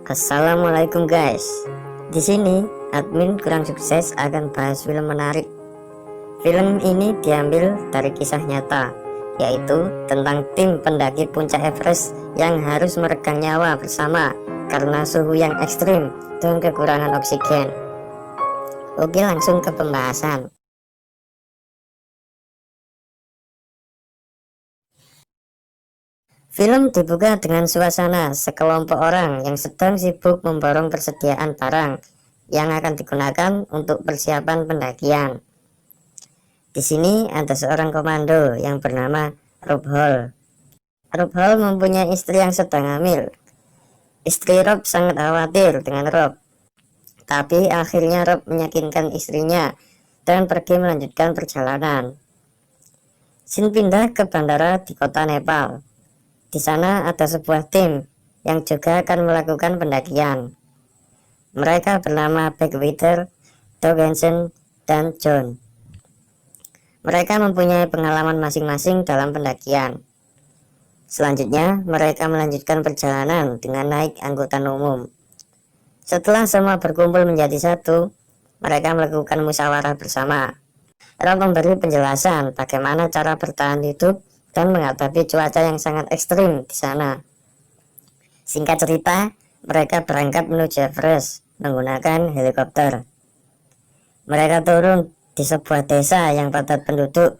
Assalamualaikum guys. Di sini admin kurang sukses akan bahas film menarik. Film ini diambil dari kisah nyata, yaitu tentang tim pendaki puncak Everest yang harus meregang nyawa bersama karena suhu yang ekstrim dan kekurangan oksigen. Oke, langsung ke pembahasan. Film dibuka dengan suasana sekelompok orang yang sedang sibuk memborong persediaan barang yang akan digunakan untuk persiapan pendakian. Di sini ada seorang komando yang bernama Rob Hall. Rob Hall mempunyai istri yang sedang hamil. Istri Rob sangat khawatir dengan Rob, tapi akhirnya Rob meyakinkan istrinya dan pergi melanjutkan perjalanan. Scene pindah ke bandara di kota Nepal. Di sana ada sebuah tim yang juga akan melakukan pendakian. Mereka bernama Beckwither, Doug Hansen, dan John. Mereka mempunyai pengalaman masing-masing dalam pendakian. Selanjutnya, mereka melanjutkan perjalanan dengan naik angkutan umum. Setelah semua berkumpul menjadi satu, mereka melakukan musyawarah bersama. Rob memberi penjelasan bagaimana cara bertahan hidup dan menghadapi cuaca yang sangat ekstrim di sana. Singkat cerita, mereka berangkat menuju Everest menggunakan helikopter. Mereka turun di sebuah desa yang padat penduduk.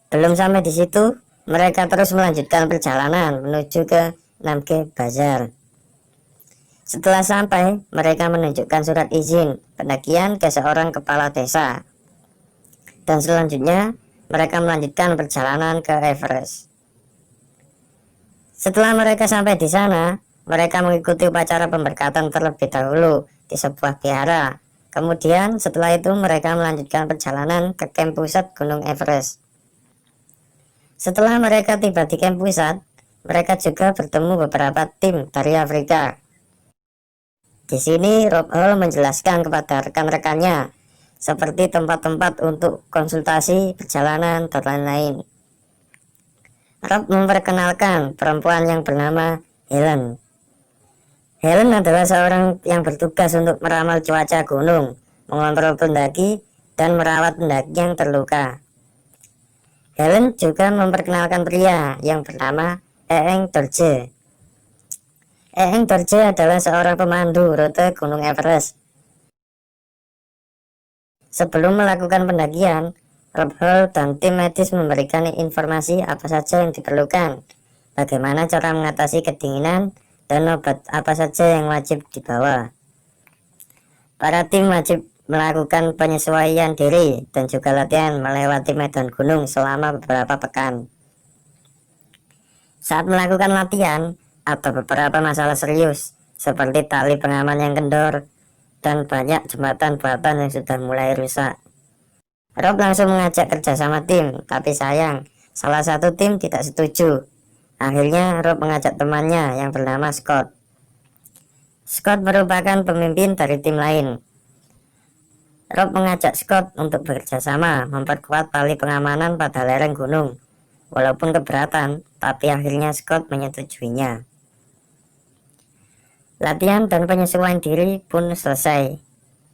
Belum sampai di situ, mereka terus melanjutkan perjalanan menuju ke Namche Bazaar. Setelah sampai, mereka menunjukkan surat izin pendakian ke seorang kepala desa. Dan selanjutnya, mereka melanjutkan perjalanan ke Everest. Setelah mereka sampai di sana, mereka mengikuti upacara pemberkatan terlebih dahulu di sebuah vihara. Kemudian setelah itu mereka melanjutkan perjalanan ke kamp pusat Gunung Everest. Setelah mereka tiba di kamp pusat, mereka juga bertemu beberapa tim dari Afrika. Di sini Rob Hall menjelaskan kepada rekan-rekannya seperti tempat-tempat untuk konsultasi, perjalanan, dan lain-lain. Rob memperkenalkan perempuan yang bernama Helen. Helen adalah seorang yang bertugas untuk meramal cuaca gunung, mengontrol pendaki, dan merawat pendaki yang terluka. Helen juga memperkenalkan pria yang bernama Eeng Dorje. Eeng Dorje adalah seorang pemandu rute Gunung Everest. Sebelum melakukan pendakian, Rob Hall dan tim medis memberikan informasi apa saja yang diperlukan, bagaimana cara mengatasi kedinginan, dan obat apa saja yang wajib dibawa. Para tim wajib melakukan penyesuaian diri dan juga latihan melewati medan gunung selama beberapa pekan. Saat melakukan latihan, ada beberapa masalah serius, seperti tali pengaman yang kendor, dan banyak jembatan buatan yang sudah mulai rusak. Rob langsung mengajak kerjasama tim, tapi sayang, salah satu tim tidak setuju. Akhirnya Rob mengajak temannya yang bernama Scott. Scott merupakan pemimpin dari tim lain. Rob mengajak Scott untuk bekerjasama memperkuat tali pengamanan pada lereng gunung. Walaupun keberatan, tapi akhirnya Scott menyetujuinya. Latihan dan penyesuaian diri pun selesai.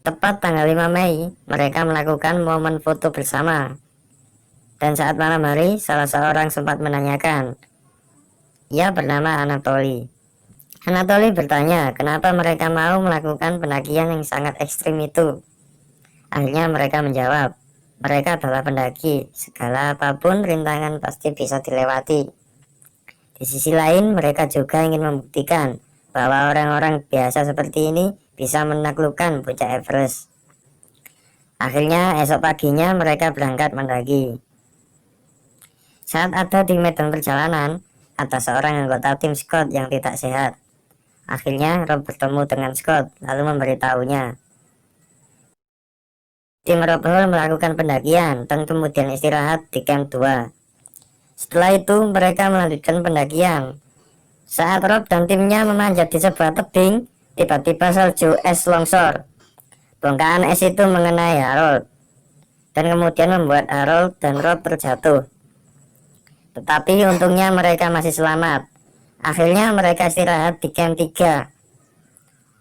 Tepat tanggal 5 Mei, mereka melakukan momen foto bersama. Dan saat malam hari, salah seorang sempat menanyakan. Ia bernama Anatoly. Anatoly bertanya kenapa mereka mau melakukan pendakian yang sangat ekstrim itu. Akhirnya mereka menjawab, mereka adalah pendaki, segala apapun rintangan pasti bisa dilewati. Di sisi lain, mereka juga ingin membuktikan bahwa orang-orang biasa seperti ini bisa menaklukkan puncak Everest. Akhirnya esok paginya mereka berangkat mendaki. Saat ada di medan perjalanan, ada seorang anggota tim Scott yang tidak sehat. Akhirnya Rob bertemu dengan Scott lalu memberitahunya. Tim Rob Hall melakukan pendakian dan kemudian istirahat di camp 2. Setelah itu mereka melanjutkan pendakian. Saat Rob dan timnya memanjat di sebuah tebing, tiba-tiba salju es longsor. Bongkahan es itu mengenai Harold, dan kemudian membuat Harold dan Rob terjatuh. Tetapi untungnya mereka masih selamat. Akhirnya mereka istirahat di camp 3.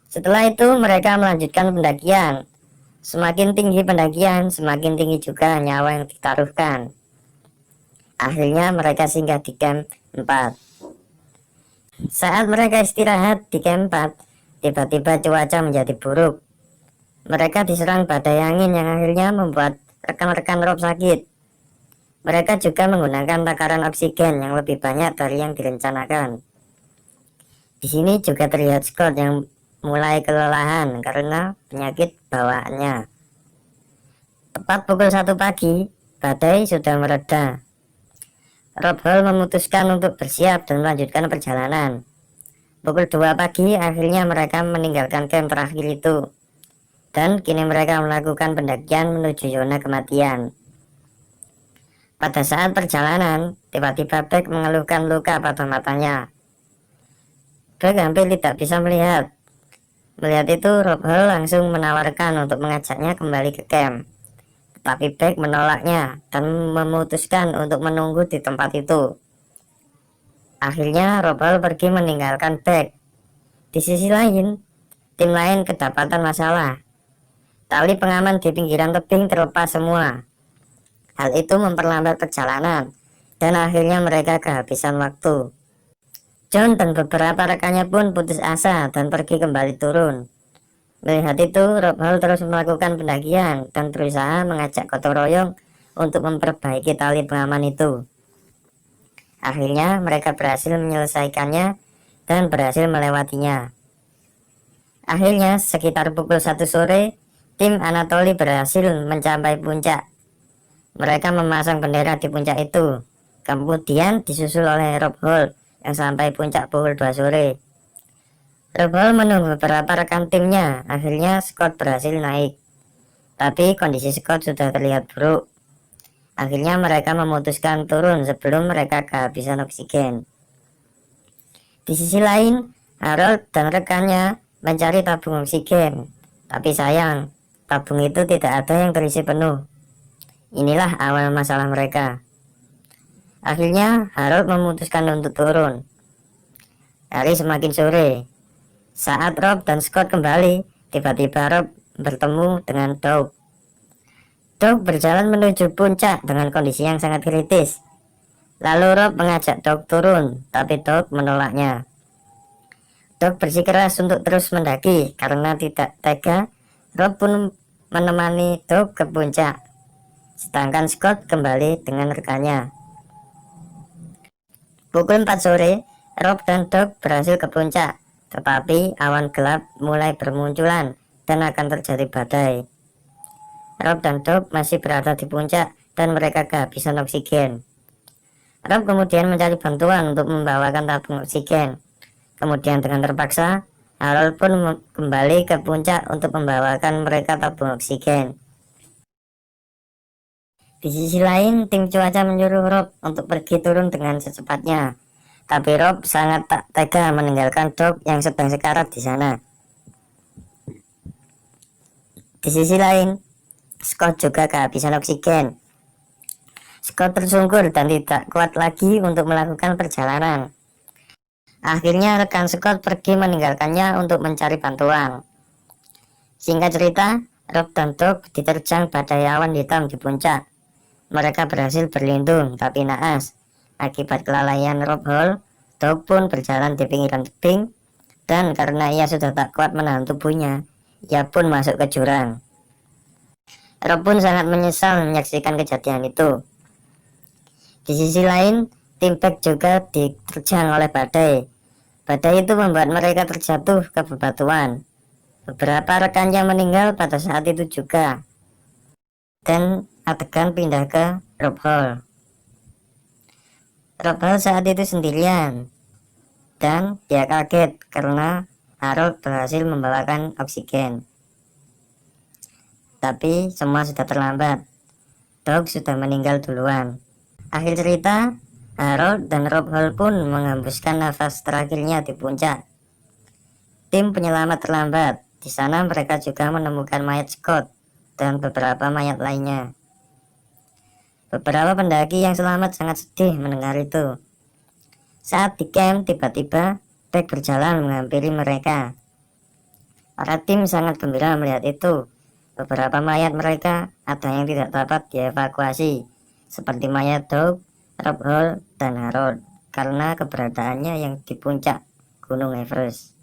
Setelah itu mereka melanjutkan pendakian. Semakin tinggi pendakian, semakin tinggi juga nyawa yang ditaruhkan. Akhirnya mereka singgah di camp 4. Saat mereka istirahat di camp 4, tiba-tiba cuaca menjadi buruk. Mereka diserang badai angin yang akhirnya membuat rekan-rekan Rob sakit. Mereka juga menggunakan takaran oksigen yang lebih banyak dari yang direncanakan. Di sini juga terlihat Scott yang mulai kelelahan karena penyakit bawaannya. Tepat pukul 1 pagi, badai sudah mereda. Rob Hall memutuskan untuk bersiap dan melanjutkan perjalanan. Pukul 2 pagi, akhirnya mereka meninggalkan camp terakhir itu. Dan kini mereka melakukan pendakian menuju zona kematian. Pada saat perjalanan, tiba-tiba Beck mengeluhkan luka pada matanya. Beck hampir tidak bisa melihat. Melihat itu, Rob Hall langsung menawarkan untuk mengajaknya kembali ke camp. Tetapi Beck menolaknya dan memutuskan untuk menunggu di tempat itu. Akhirnya Rob Hall pergi meninggalkan Beck. Di sisi lain, tim lain kedapatan masalah. Tali pengaman di pinggiran tebing terlepas semua. Hal itu memperlambat perjalanan dan akhirnya mereka kehabisan waktu. John dan beberapa rekannya pun putus asa dan pergi kembali turun. Melihat itu, Rob Hall terus melakukan pendakian dan berusaha mengajak gotong royong untuk memperbaiki tali pengaman itu. Akhirnya mereka berhasil menyelesaikannya dan berhasil melewatinya. Akhirnya sekitar pukul 1 sore, tim Anatoly berhasil mencapai puncak. Mereka memasang bendera di puncak itu, kemudian disusul oleh Rob Hall yang sampai puncak pukul 2 sore. Rob Hall menunggu beberapa rekan timnya. Akhirnya Scott berhasil naik, tapi kondisi Scott sudah terlihat buruk. Akhirnya mereka memutuskan turun sebelum mereka kehabisan oksigen. Di sisi lain, Harold dan rekannya mencari tabung oksigen, tapi sayang, tabung itu tidak ada yang terisi penuh. Inilah awal masalah mereka. Akhirnya Harold memutuskan untuk turun. Hari semakin sore. Saat Rob dan Scott kembali, tiba-tiba Rob bertemu dengan Doug. Doug berjalan menuju puncak dengan kondisi yang sangat kritis. Lalu Rob mengajak Doug turun, tapi Doug menolaknya. Doug bersikeras untuk terus mendaki karena tidak tega. Rob pun menemani Doug ke puncak, sedangkan Scott kembali dengan rekannya. Pukul 4 sore, Rob dan Doug berhasil ke puncak, tetapi awan gelap mulai bermunculan dan akan terjadi badai. Rob dan Doug masih berada di puncak dan mereka kehabisan oksigen. Rob kemudian mencari bantuan untuk membawakan tabung oksigen. Kemudian dengan terpaksa, Harold pun kembali ke puncak untuk membawakan mereka tabung oksigen. Di sisi lain, tim cuaca menyuruh Rob untuk pergi turun dengan secepatnya. Tapi Rob sangat tak tega meninggalkan Doug yang sedang sekarat di sana. Di sisi lain, Scott juga kehabisan oksigen. Scott tersungkur dan tidak kuat lagi untuk melakukan perjalanan. Akhirnya rekan Scott pergi meninggalkannya untuk mencari bantuan. Singkat cerita, Rob dan Doug diterjang badai awan hitam di puncak. Mereka berhasil berlindung tapi naas. Akibat kelalaian Rob Hall, Doug pun berjalan di pinggiran tebing, dan karena ia sudah tak kuat menahan tubuhnya, ia pun masuk ke jurang. Rob pun sangat menyesal menyaksikan kejadian itu. Di sisi lain, tim Beck juga diterjang oleh badai. Badai itu membuat mereka terjatuh ke bebatuan. Beberapa rekannya meninggal pada saat itu juga. Dan adegan pindah ke Rob Hall. Rob Hall saat itu sendirian, dan dia kaget karena Harold berhasil membawakan oksigen. Tapi semua sudah terlambat. Doug sudah meninggal duluan. Akhir cerita, Harold dan Rob Hall pun menghembuskan nafas terakhirnya di puncak. Tim penyelamat terlambat. Di sana mereka juga menemukan mayat Scott dan beberapa mayat lainnya. Beberapa pendaki yang selamat sangat sedih mendengar itu. Saat di camp, tiba-tiba Beck berjalan menghampiri mereka. Para tim sangat gembira melihat itu. Beberapa mayat mereka ada yang tidak dapat dievakuasi, seperti mayat Doug, Rob Hall, dan Harold, karena keberadaannya yang di puncak Gunung Everest.